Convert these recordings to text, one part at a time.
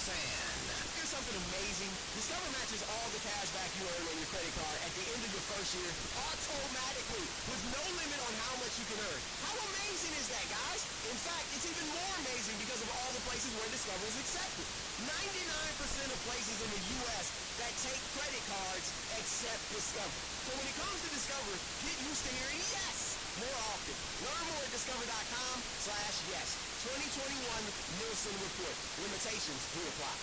fan. Here's something amazing. Discover matches all the cash back you earn on your credit card at the end of your first year automatically with no limit on how much you can earn. How amazing is that, guys? In fact, it's even more amazing because of all the places where Discover is accepted. 99% of places in the U.S. that take credit cards accept Discover. So when it comes to Discover, get used to hearing yes more often. Learn more at discover.com/yes. 2021 Nielsen Report. Limitations do apply.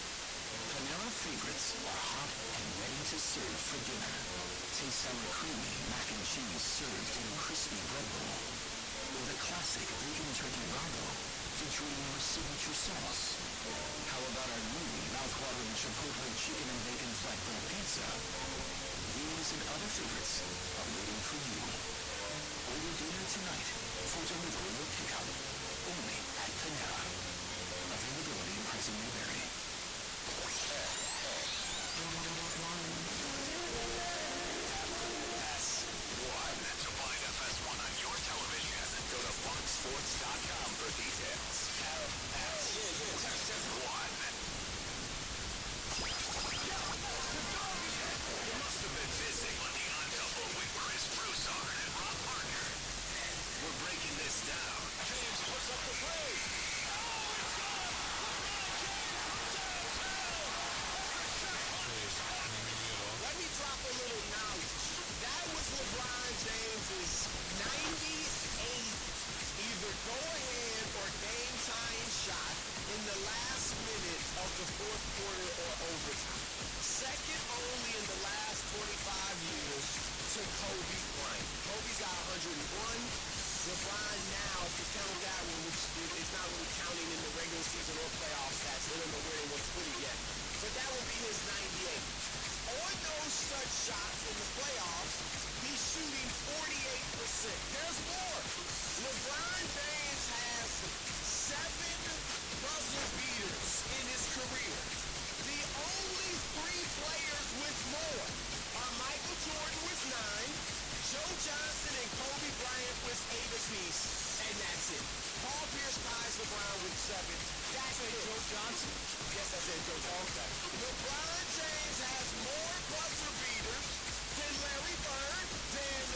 Panera favorites are hot and ready to serve for dinner. Taste sour creamy mac and cheese served in a crispy bread bowl. Or the classic bacon turkey rago featuring our signature sauce. How about our new mouth-watering chipotle chicken and bacon flatbread pizza? These and other favorites are waiting for you. Order dinner tonight for delivery or pickup. Only at Panera. Availability in present may vary. FS1. To find FS1 on your television, go to foxsports.com for details. FS1. You must have been missing on the Untitled where his Broussard, our partner. We're breaking this down. James puts up the play. Let me drop a little knowledge. That was LeBron James's 98th either go-ahead or game-tying shot in the last minute of the fourth quarter or overtime. Second only in the last 25 years to Kobe Bryant. Kobe's got 101. LeBron now, if you count that one, which is not really counting in the regular season or playoff stats. They don't know where they will put it yet. But that will be his 98. On those such shots in the playoffs, he's shooting 48%. There's more. LeBron James has 7 buzzer beaters in his career. The only 3 players with more are Michael Jordan with 9, Joe Johnson and Kobe Bryant with 8 apiece, and that's it. Paul Pierce ties LeBron with 7. That's it. Joe Johnson? Yes, I said Joe Johnson. LeBron James has more buzzer beaters than Larry Bird, than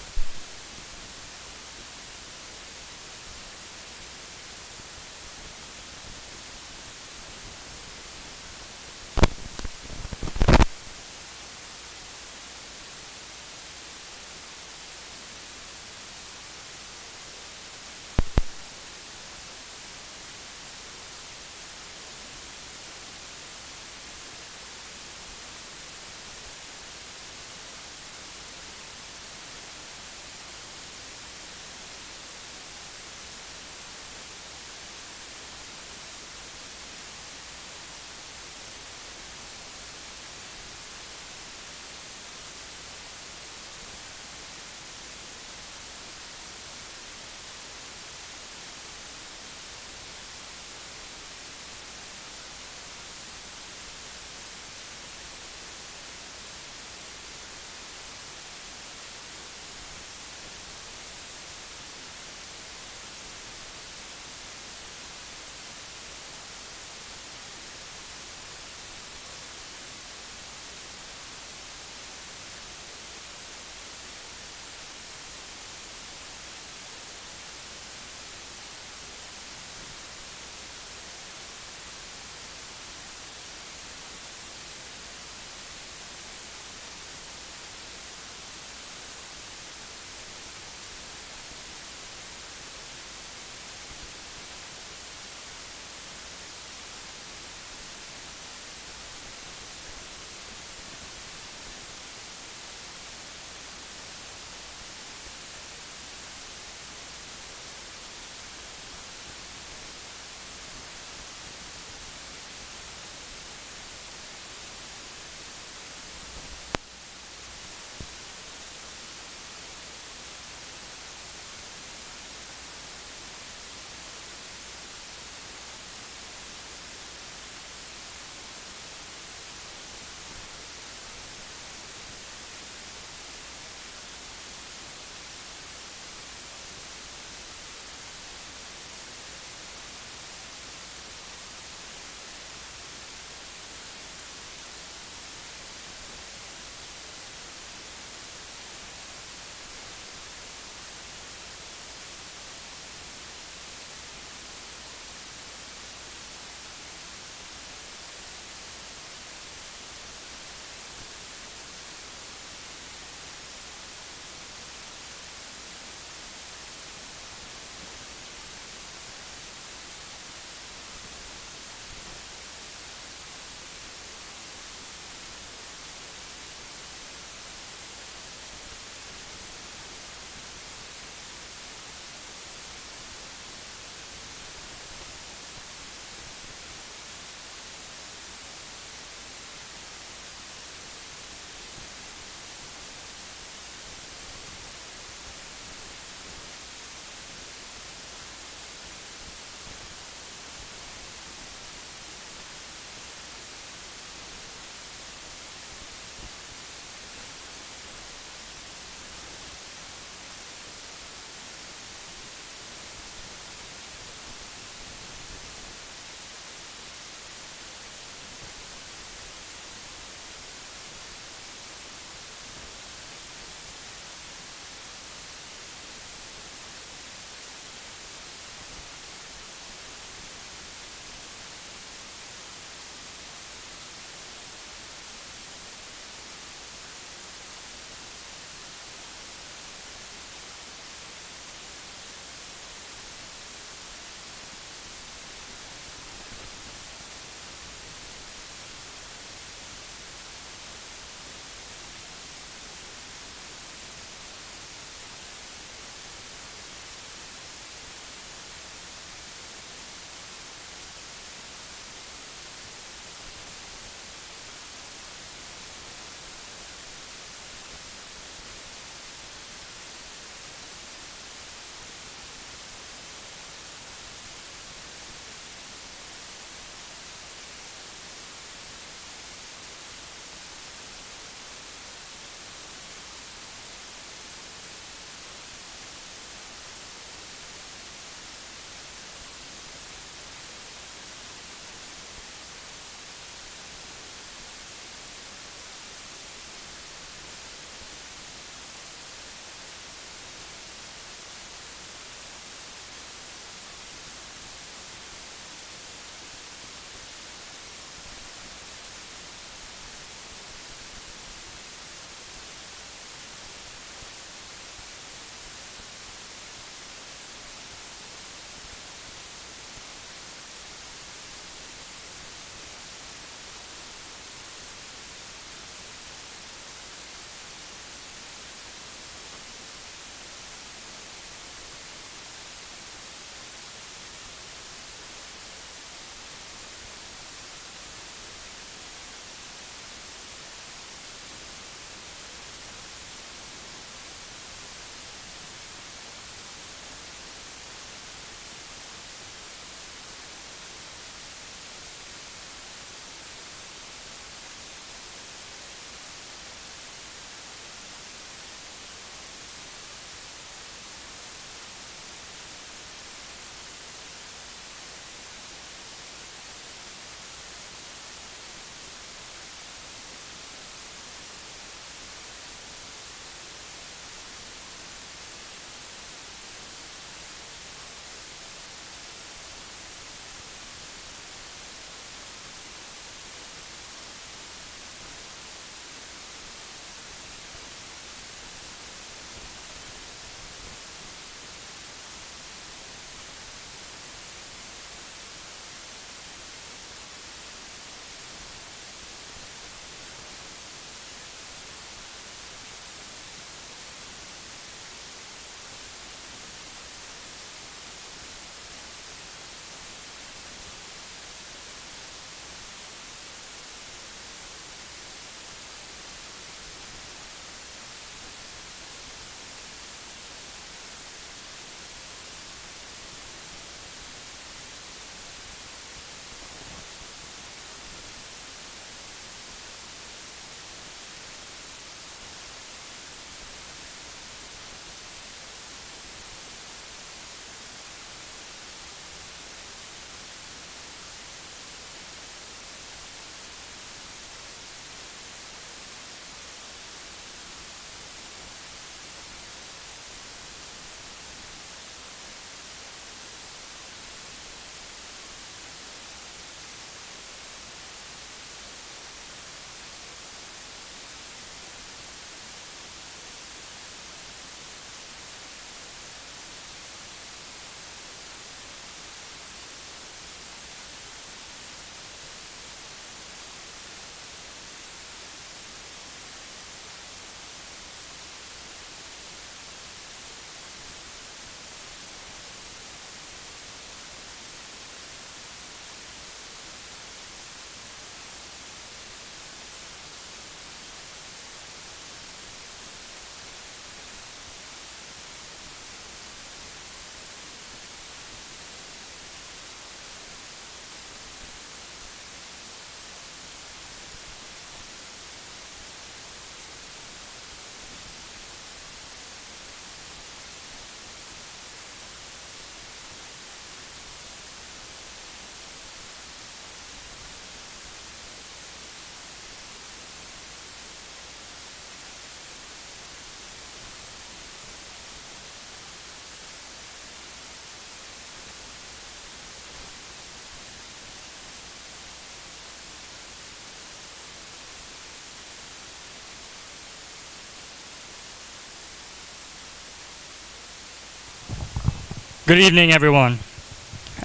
Good evening, everyone.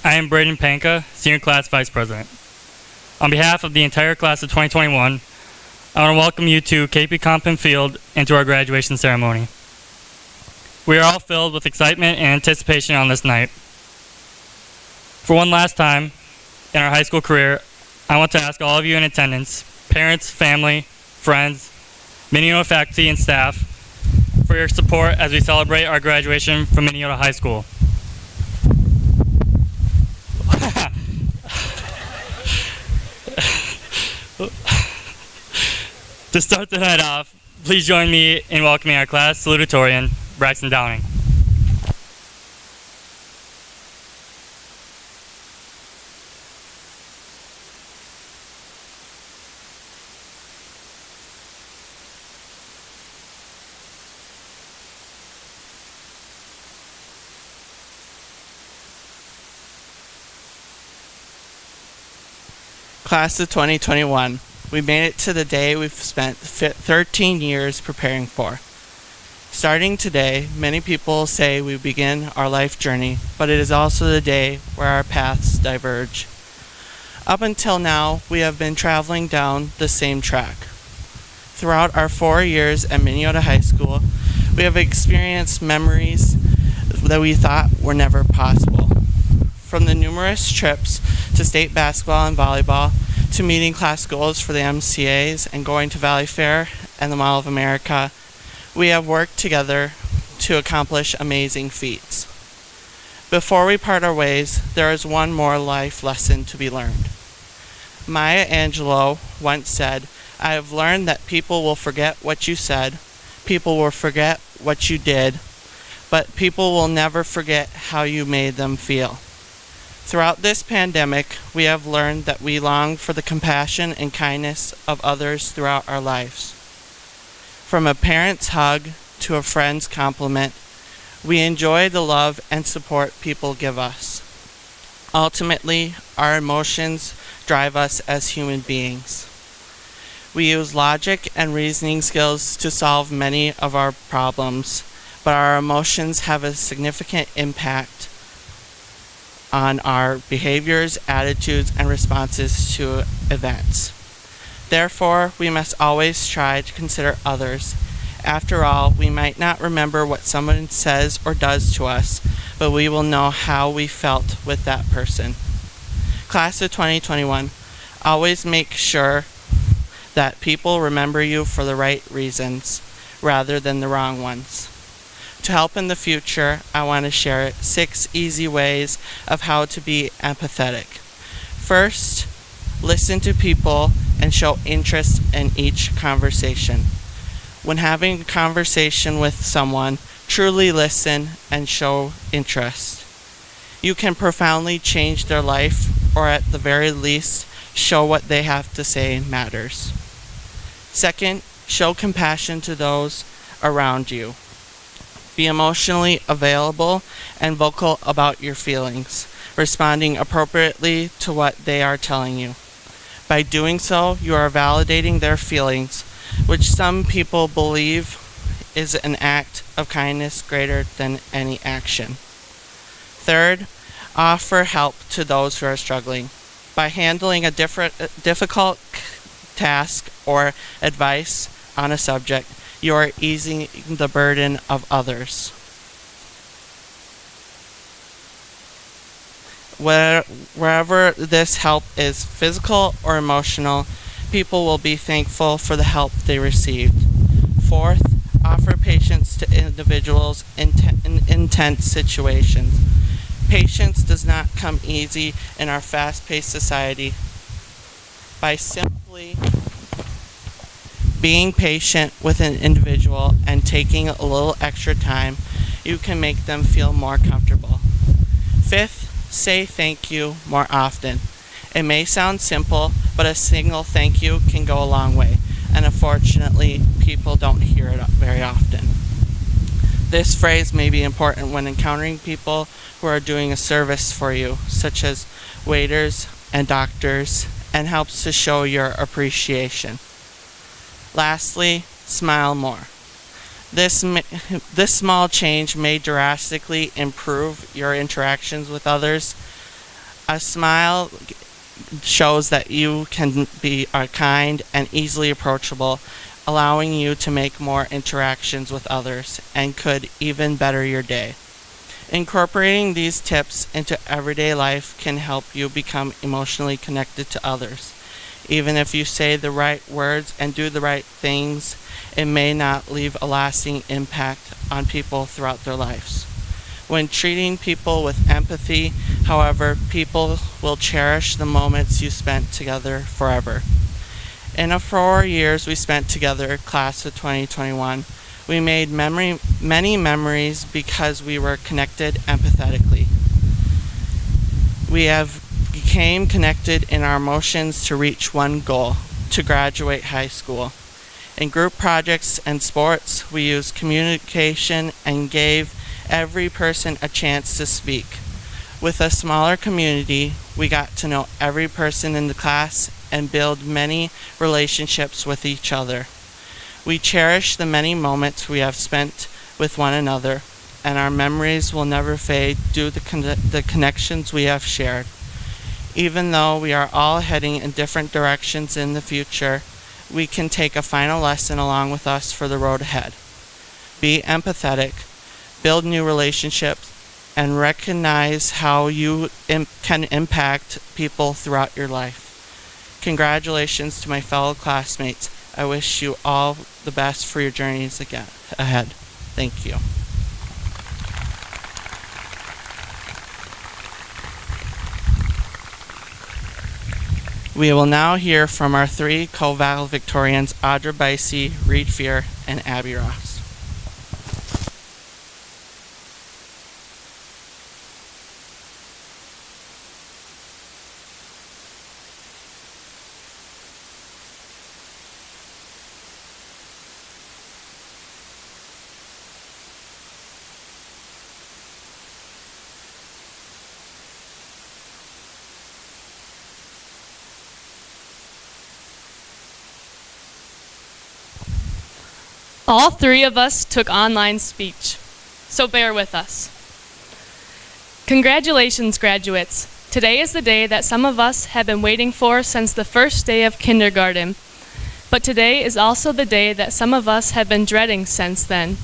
I am Braden Panka, Senior Class Vice President. On behalf of the entire class of 2021, I want to welcome you to KP Compton Field and to our graduation ceremony. We are all filled with excitement and anticipation on this night. For one last time in our high school career, I want to ask all of you in attendance, parents, family, friends, Minneota faculty and staff, for your support as we celebrate our graduation from Minneota High School. To start the night off, please join me in welcoming our class salutatorian, Braxton Downing. Class of 2021, we made it to the day we've spent 13 years preparing for. Starting today, many people say we begin our life journey, but it is also the day where our paths diverge. Up until now, we have been traveling down the same track. Throughout our 4 years at Minneota High School, we have experienced memories that we thought were never possible. From the numerous trips to state basketball and volleyball, to meeting class goals for the MCAs and going to Valley Fair and the Mall of America, we have worked together to accomplish amazing feats. Before we part our ways, there is one more life lesson to be learned. Maya Angelou once said, "I have learned that people will forget what you said, people will forget what you did, but people will never forget how you made them feel." Throughout this pandemic, we have learned that we long for the compassion and kindness of others throughout our lives. From a parent's hug to a friend's compliment, we enjoy the love and support people give us. Ultimately, our emotions drive us as human beings. We use logic and reasoning skills to solve many of our problems, but our emotions have a significant impact on our behaviors, attitudes, and responses to events. Therefore, we must always try to consider others. After all, we might not remember what someone says or does to us, but we will know how we felt with that person. Class of 2021, always make sure that people remember you for the right reasons rather than the wrong ones. To help in the future, I want to share 6 easy ways of how to be empathetic. First, listen to people and show interest in each conversation. When having a conversation with someone, truly listen and show interest. You can profoundly change their life, or at the very least, show what they have to say matters. Second, show compassion to those around you. Be emotionally available and vocal about your feelings, responding appropriately to what they are telling you. By doing so, you are validating their feelings, which some people believe is an act of kindness greater than any action. Third, offer help to those who are struggling. By handling a difficult task or advice on a subject, you are easing the burden of others. Wherever this help is physical or emotional, people will be thankful for the help they received. Fourth, offer patience to individuals in intense situations. Patience does not come easy in our fast-paced society. By simply being patient with an individual and taking a little extra time, you can make them feel more comfortable. Fifth, say thank you more often. It may sound simple, but a single thank you can go a long way, and unfortunately, people don't hear it very often. This phrase may be important when encountering people who are doing a service for you, such as waiters and doctors, and helps to show your appreciation. Lastly, smile more. This small change may drastically improve your interactions with others. A smile shows that you are kind and easily approachable, allowing you to make more interactions with others and could even better your day. Incorporating these tips into everyday life can help you become emotionally connected to others. Even if you say the right words and do the right things, it may not leave a lasting impact on people throughout their lives. When treating people with empathy, however, people will cherish the moments you spent together forever. In the 4 years we spent together, class of 2021, we made many memories because we were connected empathetically. We have became connected in our emotions to reach one goal, to graduate high school. In group projects and sports, we used communication and gave every person a chance to speak. With a smaller community, we got to know every person in the class and build many relationships with each other. We cherish the many moments we have spent with one another, and our memories will never fade due to the connections we have shared. Even though we are all heading in different directions in the future, we can take a final lesson along with us for the road ahead. Be empathetic, build new relationships, and recognize how you can impact people throughout your life. Congratulations to my fellow classmates. I wish you all the best for your journeys ahead. Thank you. We will now hear from our three co-valedictorians, Audra Bicey, Reed Fear, and Abby Ross. All three of us took online speech, so bear with us. Congratulations, graduates. Today is the day that some of us have been waiting for since the first day of kindergarten. But today is also the day that some of us have been dreading since then.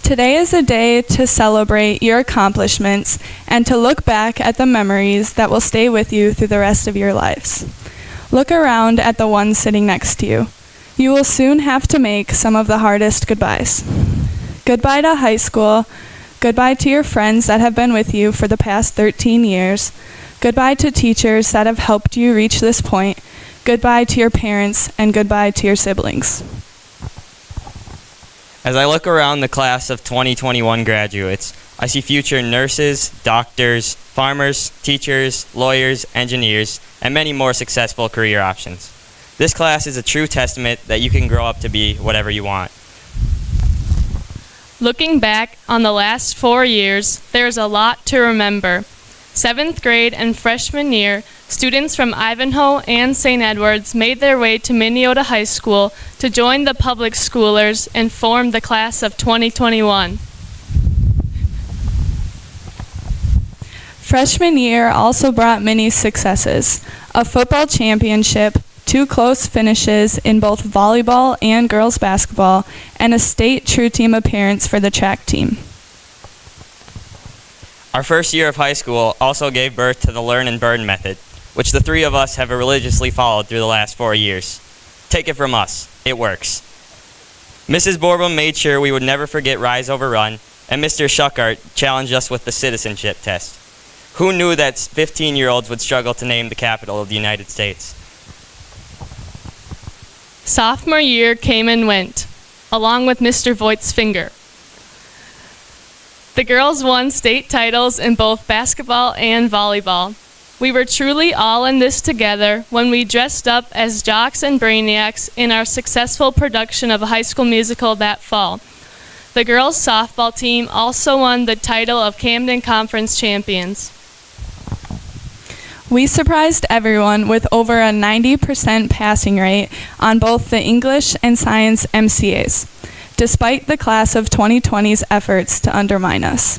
Today is a day to celebrate your accomplishments and to look back at the memories that will stay with you through the rest of your lives. Look around at the one sitting next to you. You will soon have to make some of the hardest goodbyes. Goodbye to high school. Goodbye to your friends that have been with you for the past 13 years. Goodbye to teachers that have helped you reach this point. Goodbye to your parents, and goodbye to your siblings. As I look around the class of 2021 graduates, I see future nurses, doctors, farmers, teachers, lawyers, engineers, and many more successful career options. This class is a true testament that you can grow up to be whatever you want. Looking back on the last 4 years, there's a lot to remember. 7th grade and freshman year, students from Ivanhoe and St. Edwards made their way to Minneota High School to join the public schoolers and form the class of 2021. Freshman year also brought many successes: a football championship, 2 close finishes in both volleyball and girls basketball, and a state true team appearance for the track team. Our first year of high school also gave birth to the learn and burn method, which the three of us have religiously followed through the last 4 years. Take it from us, it works. Mrs. Borbom made sure we would never forget Rise Over Run, and Mr. Schuckart challenged us with the citizenship test. Who knew that 15-year-olds would struggle to name the capital of the United States? Sophomore year came and went, along with Mr. Voigt's finger. The girls won state titles in both basketball and volleyball. We were truly all in this together when we dressed up as jocks and brainiacs in our successful production of a High School Musical that fall. The girls' softball team also won the title of Camden Conference champions. We surprised everyone with over a 90% passing rate on both the English and Science MCAs, despite the class of 2020's efforts to undermine us.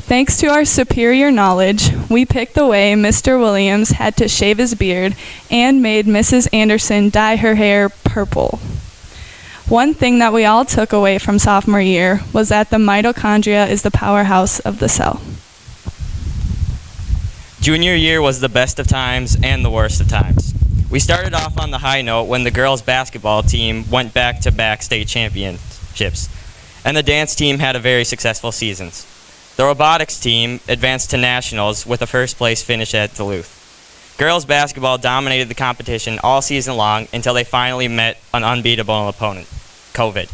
Thanks to our superior knowledge, we picked the way Mr. Williams had to shave his beard and made Mrs. Anderson dye her hair purple. One thing that we all took away from sophomore year was that the mitochondria is the powerhouse of the cell. Junior year was the best of times and the worst of times. We started off on the high note when the girls' basketball team went back-to-back state championships, and the dance team had a very successful season. The robotics team advanced to nationals with a first-place finish at Duluth. Girls' basketball dominated the competition all season long until they finally met an unbeatable opponent, COVID.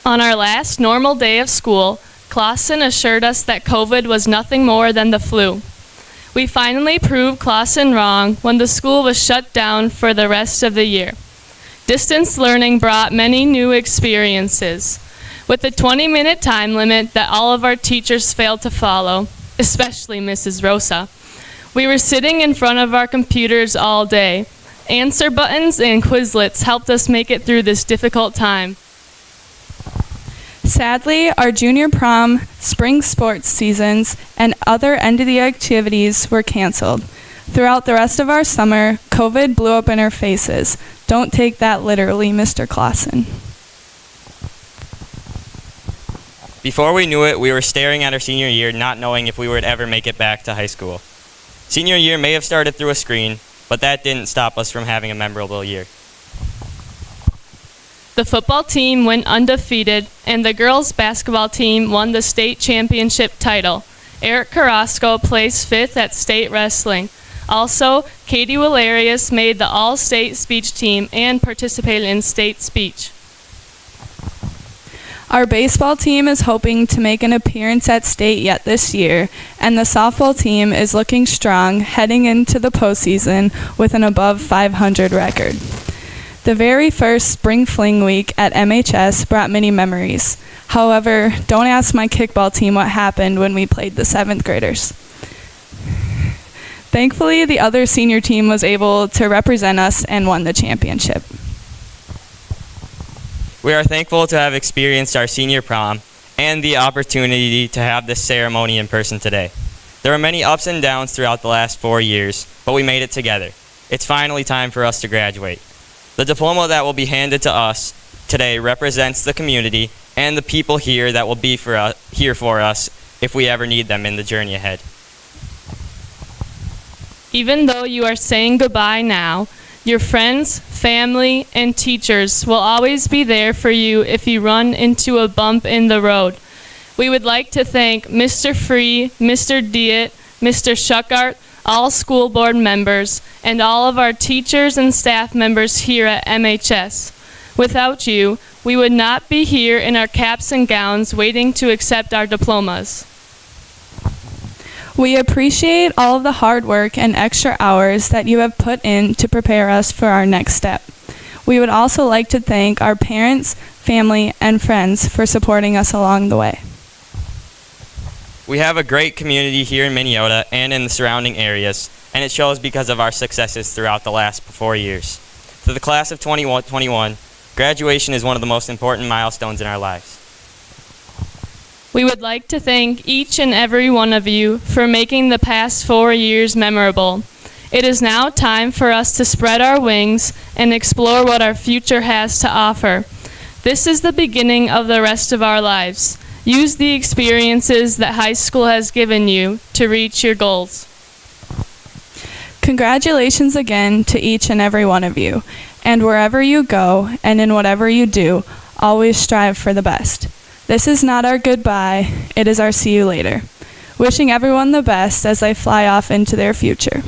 On our last normal day of school, Clausen assured us that COVID was nothing more than the flu. We finally proved Clausen wrong when the school was shut down for the rest of the year. Distance learning brought many new experiences. With the 20-minute time limit that all of our teachers failed to follow, especially Mrs. Rosa, we were sitting in front of our computers all day. Answer buttons and Quizlets helped us make it through this difficult time. Sadly, our junior prom, spring sports seasons, and other end-of-the activities were canceled. Throughout the rest of our summer, COVID blew up in our faces. Don't take that literally, Mr. Clausen. Before we knew it, we were staring at our senior year, not knowing if we would ever make it back to high school. Senior year may have started through a screen, but that didn't stop us from having a memorable year. The football team went undefeated, and the girls' basketball team won the state championship title. Eric Carrasco placed 5th at state wrestling. Also, Katie Valerius made the all-state speech team and participated in state speech. Our baseball team is hoping to make an appearance at state yet this year, and the softball team is looking strong heading into the postseason with an above 500 record. The very first spring fling week at MHS brought many memories. However, don't ask my kickball team what happened when we played the 7th graders. Thankfully, the other senior team was able to represent us and won the championship. We are thankful to have experienced our senior prom and the opportunity to have this ceremony in person today. There were many ups and downs throughout the last 4 years, but we made it together. It's finally time for us to graduate. The diploma that will be handed to us today represents the community and the people here that will be here for us if we ever need them in the journey ahead. Even though you are saying goodbye now, your friends, family, and teachers will always be there for you if you run into a bump in the road. We would like to thank Mr. Free, Mr. Diet, Mr. Schuckart, all school board members, and all of our teachers and staff members here at MHS. Without you, we would not be here in our caps and gowns waiting to accept our diplomas. We appreciate all of the hard work and extra hours that you have put in to prepare us for our next step. We would also like to thank our parents, family, and friends for supporting us along the way. We have a great community here in Minneota and in the surrounding areas, and it shows because of our successes throughout the last 4 years. To the class of 2021, graduation is one of the most important milestones in our lives. We would like to thank each and every one of you for making the past 4 years memorable. It is now time for us to spread our wings and explore what our future has to offer. This is the beginning of the rest of our lives. Use the experiences that high school has given you to reach your goals. Congratulations again to each and every one of you. And wherever you go and in whatever you do, always strive for the best. This is not our goodbye, it is our see you later. Wishing everyone the best as they fly off into their future.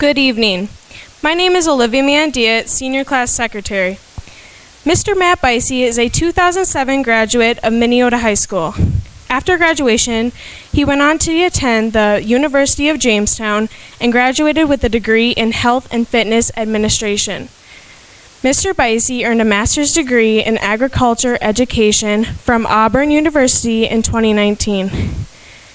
Good evening. My name is Olivia Mandiet, Senior Class Secretary. Mr. Matt Bicey is a 2007 graduate of Minneota High School. After graduation, he went on to attend the University of Jamestown and graduated with a degree in Health and Fitness Administration. Mr. Bicey earned a master's degree in agriculture education from Auburn University in 2019.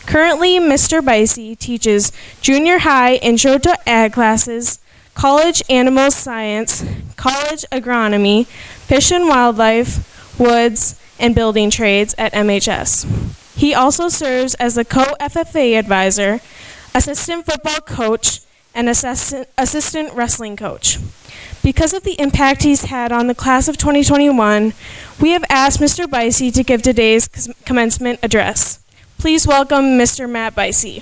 Currently, Mr. Bicey teaches junior high intro to ag classes, college animal science, college agronomy, fish and wildlife, woods, and building trades at MHS. He also serves as the co-FFA advisor, assistant football coach, and assistant wrestling coach. Because of the impact he's had on the class of 2021, we have asked Mr. Bicey to give today's commencement address. Please welcome Mr. Matt Bicey.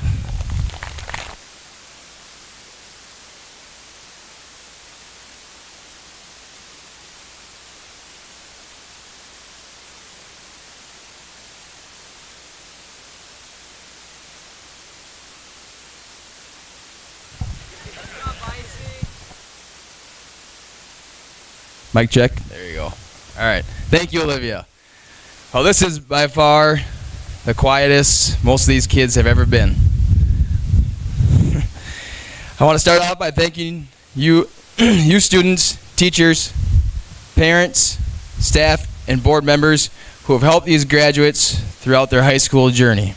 Mic check. There you go. All right. Thank you, Olivia. Well, this is by far the quietest most of these kids have ever been. I want to start off by thanking you, you students, teachers, parents, staff, and board members who have helped these graduates throughout their high school journey.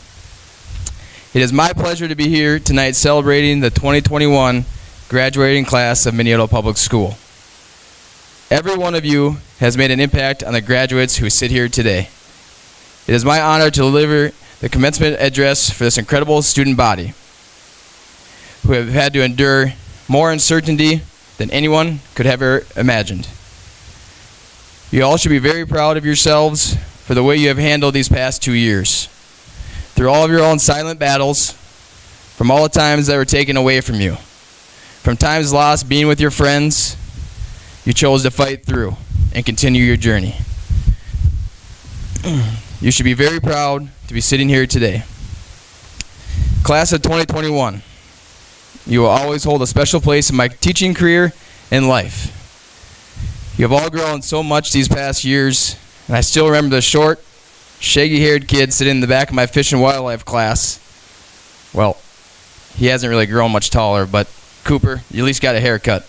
It is my pleasure to be here tonight celebrating the 2021 graduating class of Minneota Public School. Every one of you has made an impact on the graduates who sit here today. It is my honor to deliver the commencement address for this incredible student body who have had to endure more uncertainty than anyone could have ever imagined. You all should be very proud of yourselves for the way you have handled these past 2 years. Through all of your own silent battles, from all the times that were taken away from you, from times lost being with your friends, you chose to fight through and continue your journey. You should be very proud to be sitting here today. Class of 2021, you will always hold a special place in my teaching career and life. You have all grown so much these past years, and I still remember the short, shaggy-haired kid sitting in the back of my fish and wildlife class. Well, he hasn't really grown much taller, but Cooper, you at least got a haircut.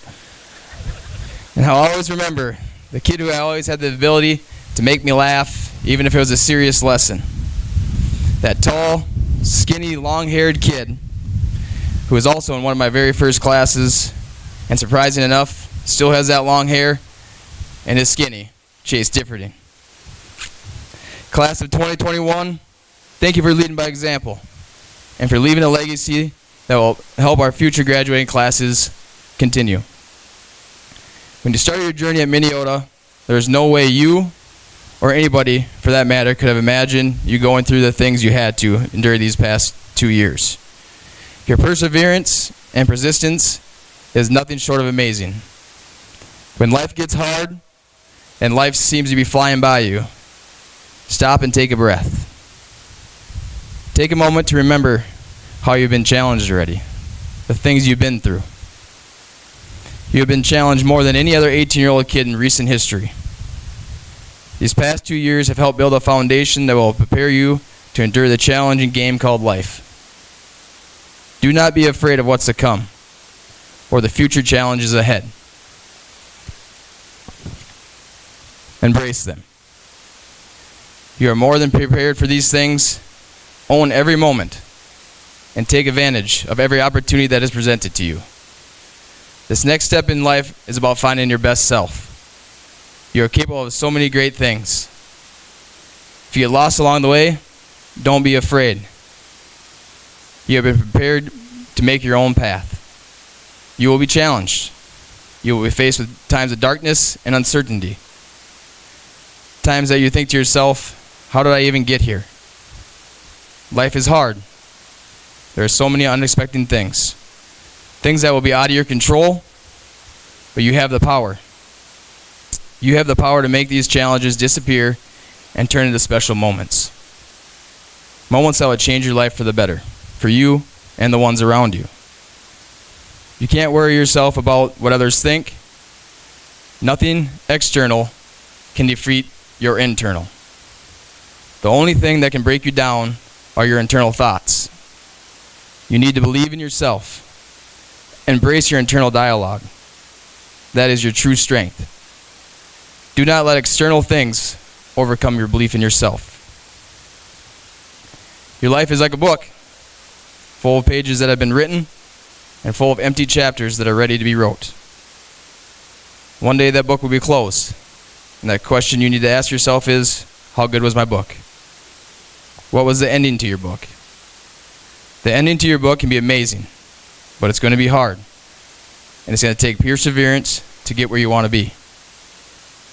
And I'll always remember the kid who always had the ability to make me laugh, even if it was a serious lesson. That tall, skinny, long-haired kid who was also in one of my very first classes, and surprising enough, still has that long hair and is skinny, Chase Differding. Class of 2021, thank you for leading by example and for leaving a legacy that will help our future graduating classes continue. When you started your journey at Minneota, there was no way you, or anybody for that matter, could have imagined you going through the things you had to endure these past 2 years. Your perseverance and persistence is nothing short of amazing. When life gets hard and life seems to be flying by you, stop and take a breath. Take a moment to remember how you've been challenged already, the things you've been through. You have been challenged more than any other 18-year-old kid in recent history. These past 2 years have helped build a foundation that will prepare you to endure the challenging game called life. Do not be afraid of what's to come or the future challenges ahead. Embrace them. You are more than prepared for these things. Own every moment and take advantage of every opportunity that is presented to you. This next step in life is about finding your best self. You are capable of so many great things. If you get lost along the way, don't be afraid. You have been prepared to make your own path. You will be challenged. You will be faced with times of darkness and uncertainty. Times that you think to yourself, how did I even get here? Life is hard. There are so many unexpected things. Things that will be out of your control, but you have the power. You have the power to make these challenges disappear and turn into special moments. Moments that will change your life for the better, for you and the ones around you. You can't worry yourself about what others think. Nothing external can defeat your internal. The only thing that can break you down are your internal thoughts. You need to believe in yourself. Embrace your internal dialogue. That is your true strength. Do not let external things overcome your belief in yourself. Your life is like a book, full of pages that have been written and full of empty chapters that are ready to be wrote. One day that book will be closed, and that question you need to ask yourself is, how good was my book? What was the ending to your book? The ending to your book can be amazing, but it's going to be hard, and it's going to take perseverance to get where you want to be.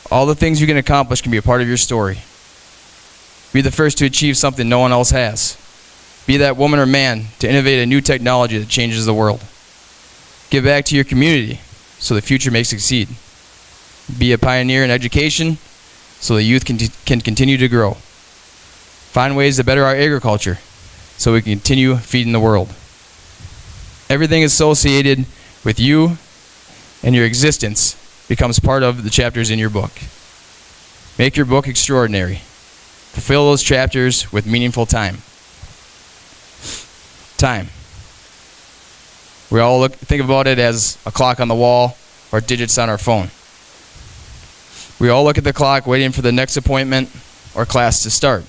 All the things you can accomplish can be a part of your story. Be the first to achieve something no one else has. Be that woman or man to innovate a new technology that changes the world. Give back to your community so the future may succeed. Be a pioneer in education so the youth can continue to grow. Find ways to better our agriculture so we can continue feeding the world. Everything associated with you and your existence becomes part of the chapters in your book. Make your book extraordinary. Fulfill those chapters with meaningful time. Time. We all think about it as a clock on the wall or digits on our phone. We all look at the clock waiting for the next appointment or class to start.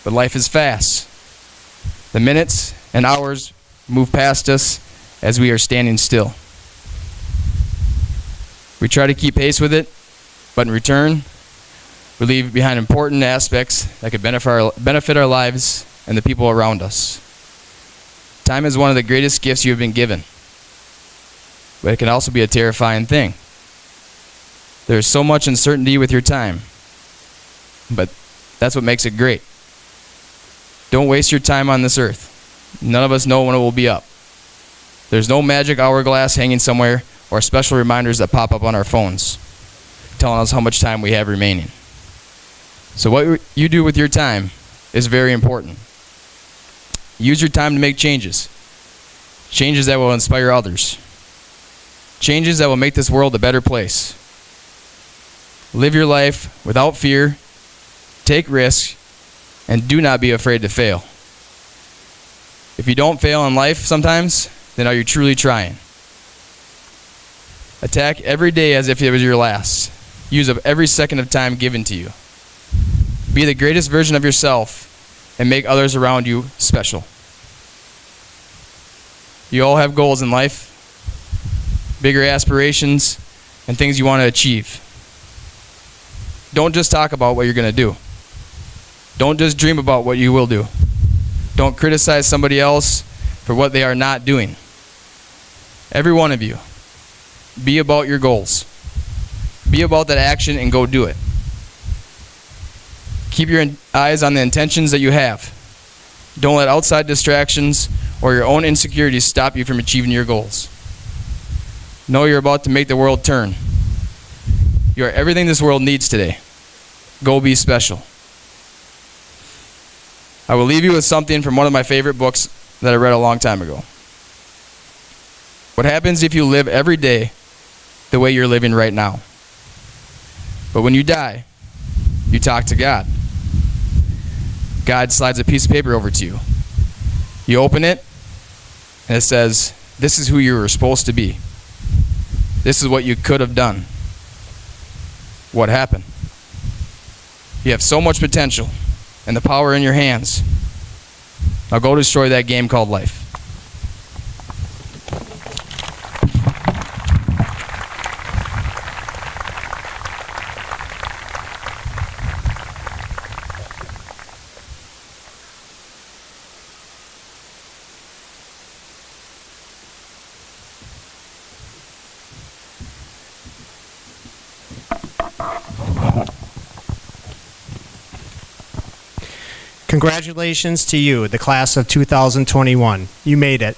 But life is fast. The minutes and hours move past us as we are standing still. We try to keep pace with it, but in return, we leave behind important aspects that could benefit our lives and the people around us. Time is one of the greatest gifts you have been given, but it can also be a terrifying thing. There is so much uncertainty with your time, but that's what makes it great. Don't waste your time on this earth. None of us know when it will be up. There's no magic hourglass hanging somewhere or special reminders that pop up on our phones telling us how much time we have remaining. So what you do with your time is very important. Use your time to make changes. Changes that will inspire others. Changes that will make this world a better place. Live your life without fear, take risks, and do not be afraid to fail. If you don't fail in life sometimes, then are you truly trying? Attack every day as if it was your last. Use up every second of time given to you. Be the greatest version of yourself and make others around you special. You all have goals in life, bigger aspirations, and things you want to achieve. Don't just talk about what you're going to do. Don't just dream about what you will do. Don't criticize somebody else for what they are not doing. Every one of you, be about your goals. Be about that action and go do it. Keep your eyes on the intentions that you have. Don't let outside distractions or your own insecurities stop you from achieving your goals. Know you're about to make the world turn. You are everything this world needs today. Go be special. I will leave you with something from one of my favorite books that I read a long time ago. What happens if you live every day the way you're living right now? But when you die, you talk to God. God slides a piece of paper over to you. You open it, and it says, this is who you were supposed to be. This is what you could have done. What happened? You have so much potential and the power in your hands. Now go destroy that game called life. Congratulations to you, the class of 2021. You made it.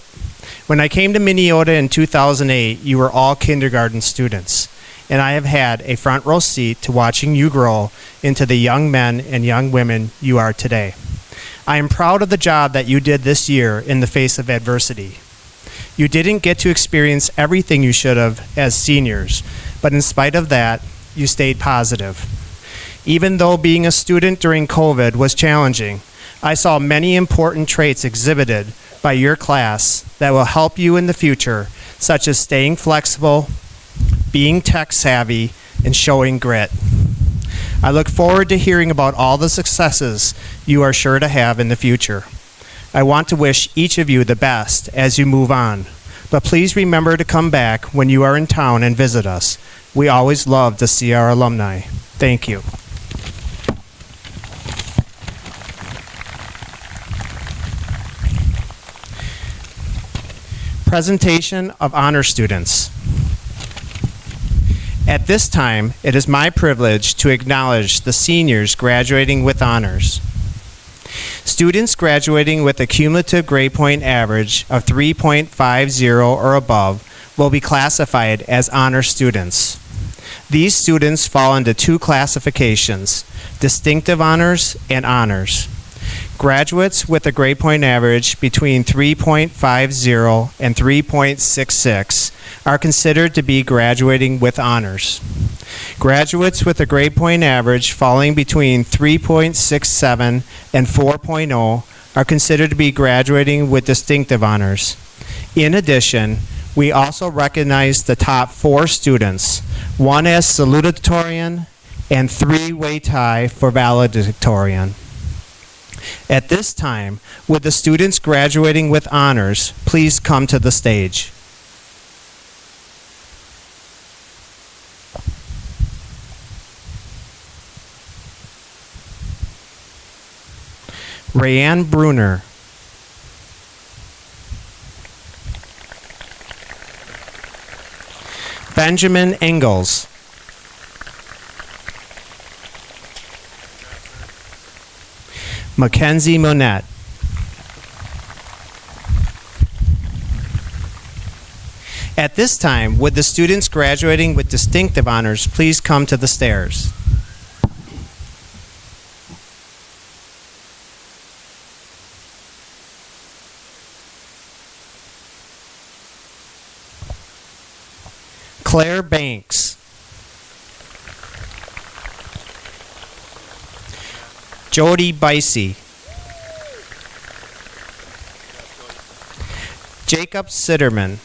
When I came to Minneota in 2008, you were all kindergarten students, and I have had a front row seat to watching you grow into the young men and young women you are today. I am proud of the job that you did this year in the face of adversity. You didn't get to experience everything you should have as seniors, but in spite of that, you stayed positive. Even though being a student during COVID was challenging, I saw many important traits exhibited by your class that will help you in the future, such as staying flexible, being tech savvy, and showing grit. I look forward to hearing about all the successes you are sure to have in the future. I want to wish each of you the best as you move on, but please remember to come back when you are in town and visit us. We always love to see our alumni. Thank you. Presentation of honor students. At this time, it is my privilege to acknowledge the seniors graduating with honors. Students graduating with a cumulative grade point average of 3.50 or above will be classified as honor students. These students fall into two classifications: distinctive honors and honors. Graduates with a grade point average between 3.50 and 3.66 are considered to be graduating with honors. Graduates with a grade point average falling between 3.67 and 4.0 are considered to be graduating with distinctive honors. In addition, we also recognize the top 4 students, one as salutatorian and 3-way tie for valedictorian. At this time, would the students graduating with honors please come to the stage? Rayanne Bruner. Benjamin Engels. Mackenzie Monette. At this time, would the students graduating with distinctive honors please come to the stairs? Claire Banks. Jody Bicey. Jacob Sitterman.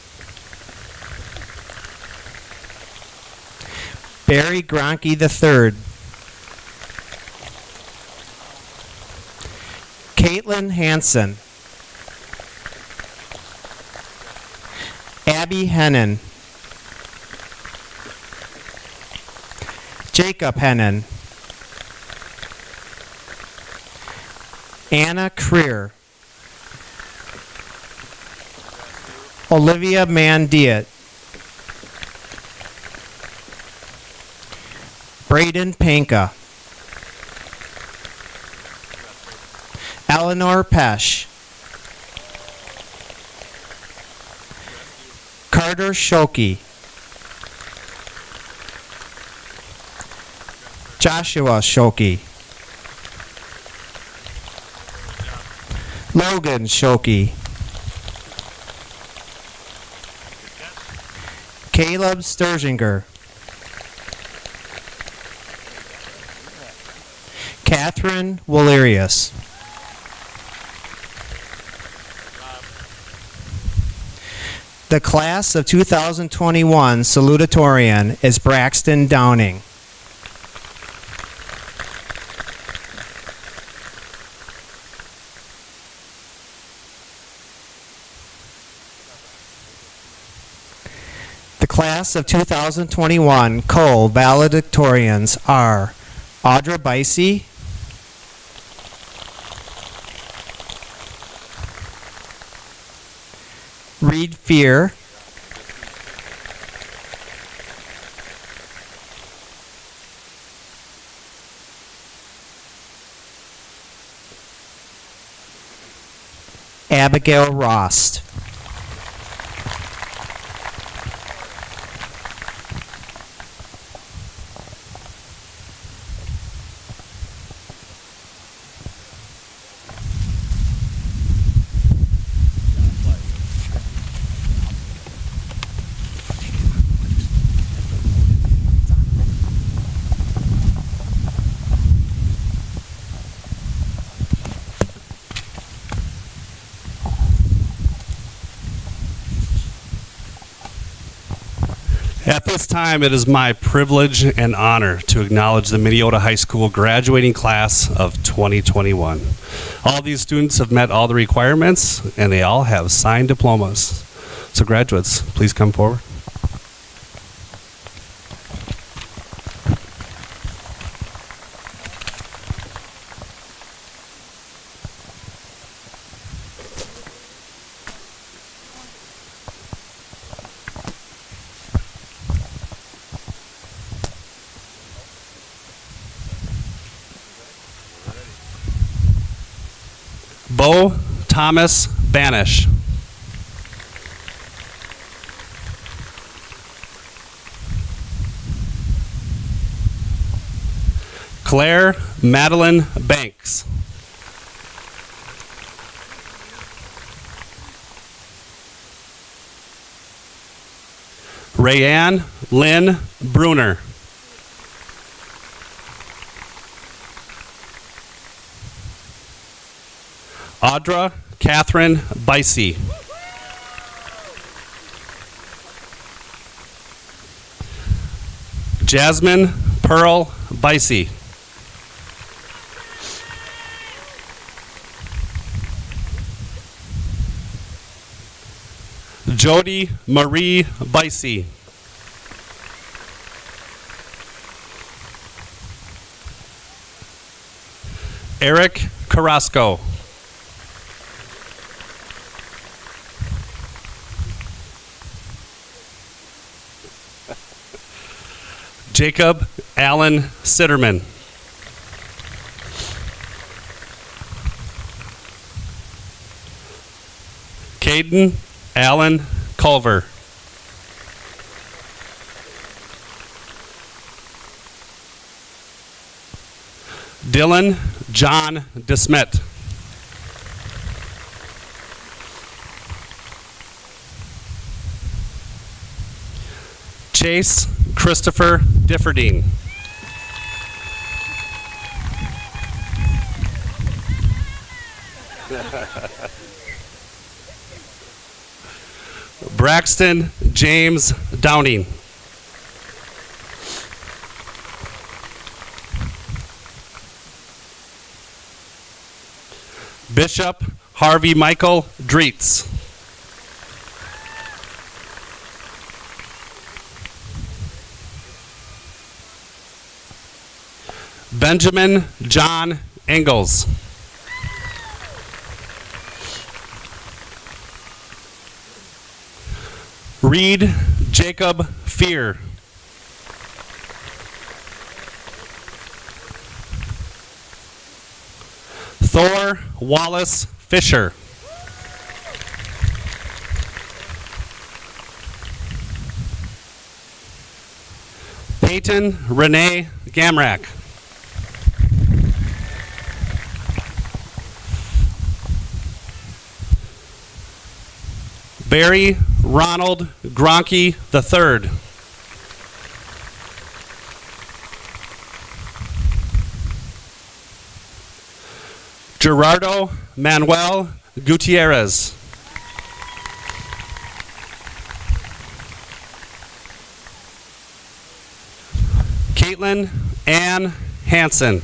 Barry Gronke III. Caitlin Hansen. Abby Hennon. Jacob Hennon. Anna Creer. Olivia Mandiet. Braden Panka. Eleanor Pesh. Carter Shoki. Joshua Shoki. Logan Shoki. Caleb Sturzinger. Catherine Walerius. The class of 2021 salutatorian is Braxton Downing. The class of 2021 co-valedictorians are Audra Bicey, Reed Fear, Abigail Rost. At this time, it is my privilege and honor to acknowledge the Minneota High School graduating class of 2021. All these students have met all the requirements, and they all have signed diplomas. So graduates, please come forward. Bo Thomas Banish. Claire Madeline Banks. Rayanne Lynn Bruner. Audra Catherine Bicey. Jasmine Pearl Bicey. Jody Marie Bicey. Eric Carrasco. Jacob Allen Sitterman. Caden Allen Culver. Dylan John DeSmet. Chase Christopher Differdine. Braxton James Downing. Bishop Harvey Michael Dreetz. Benjamin John Engels. Reed Jacob Fear. Thor Wallace Fisher. Peyton Renee Gamrak. Barry Ronald Gronke III. Gerardo Manuel Gutierrez. Caitlin Ann Hansen.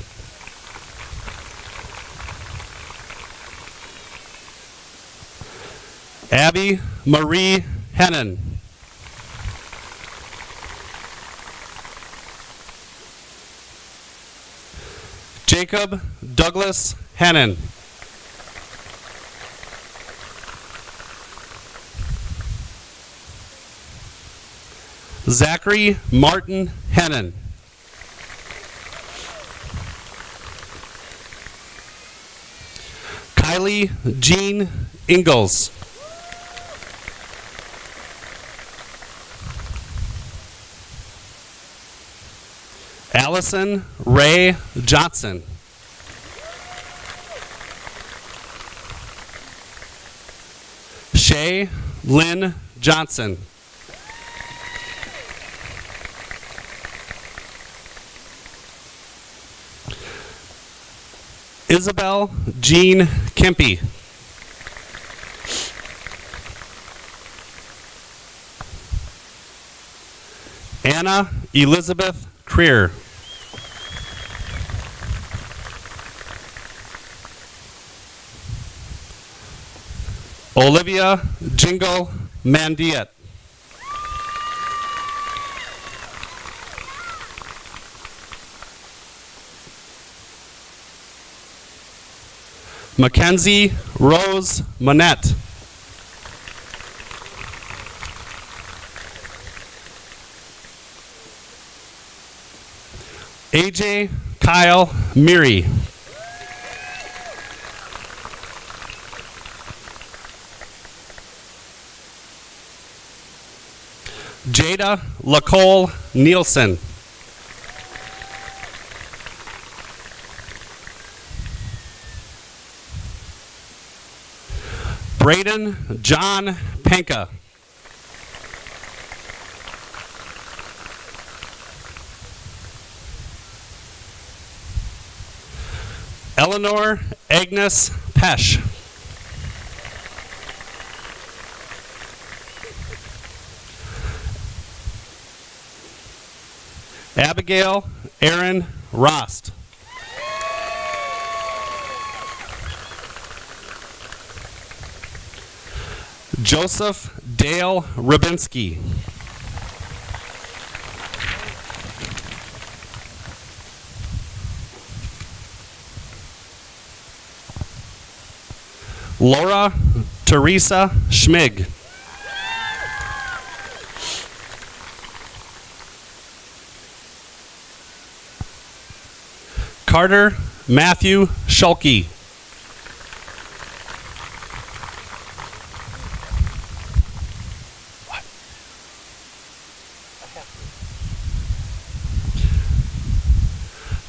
Abby Marie Hennon. Jacob Douglas Hennon. Zachary Martin Hennon. Kylie Jean Ingalls. Allison Ray Johnson. Shay Lynn Johnson. Isabel Jean Kempe. Anna Elizabeth Creer. Olivia Jingle Mandiet. Mackenzie Rose Monette. AJ Kyle Miri. Jada Lacole Nielsen. Braden John Panka. Eleanor Agnes Pesch. Abigail Aaron Rost. Joseph Dale Rabinski. Laura Teresa Schmig. Carter Matthew Schulke.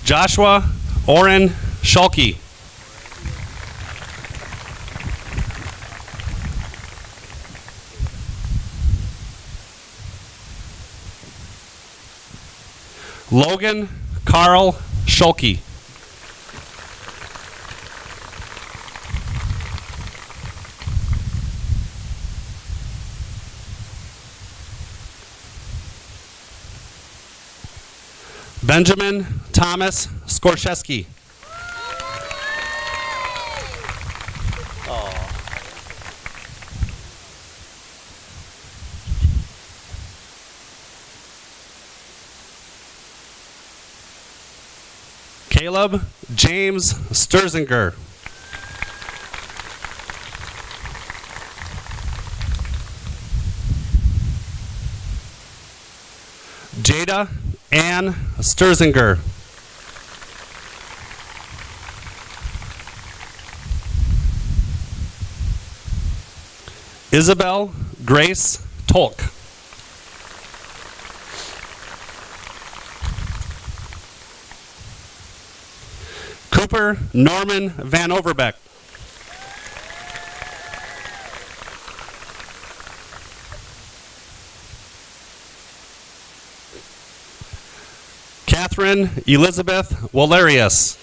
Joshua Oren Schulke. Logan Carl Schulke. Benjamin Thomas Skorshewski. Caleb James Sturzinger. Jada Ann Sturzinger. Isabel Grace Tolk. Cooper Norman Van Overbeck. Catherine Elizabeth Walerius.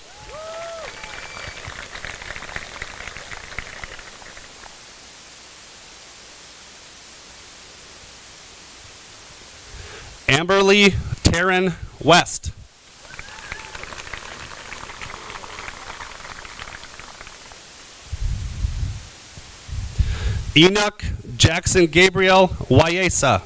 Amberly Taryn West. Enoch Jackson Gabriel Wayesa.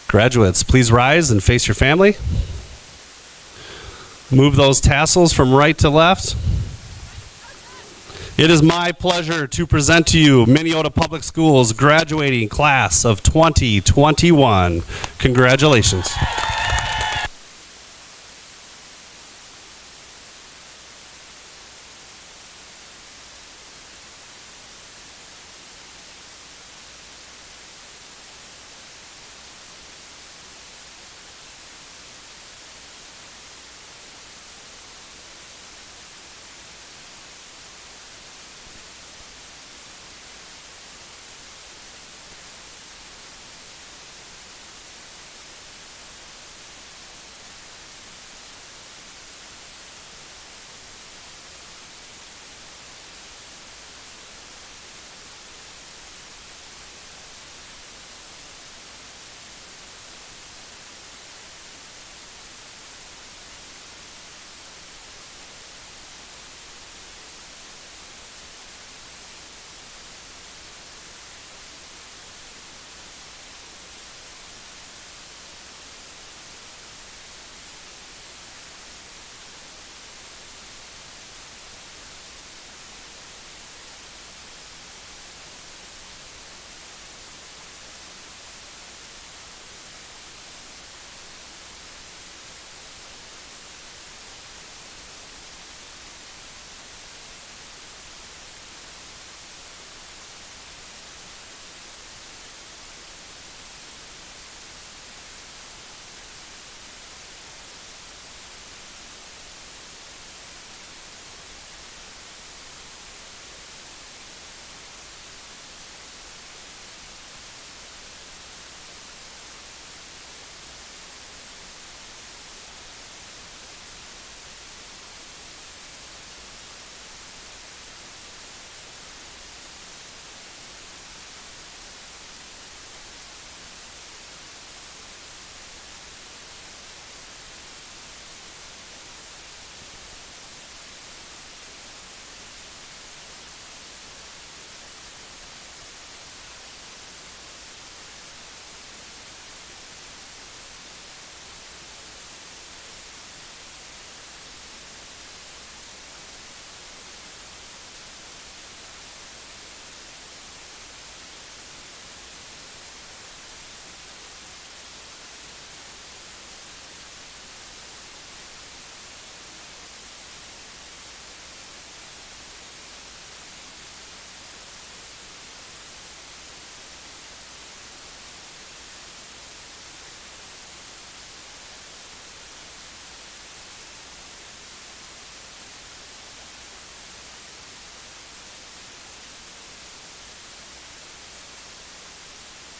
Graduates, please rise and face your family. Move those tassels from right to left. It is my pleasure to present to you Minneota Public Schools graduating class of 2021. Congratulations.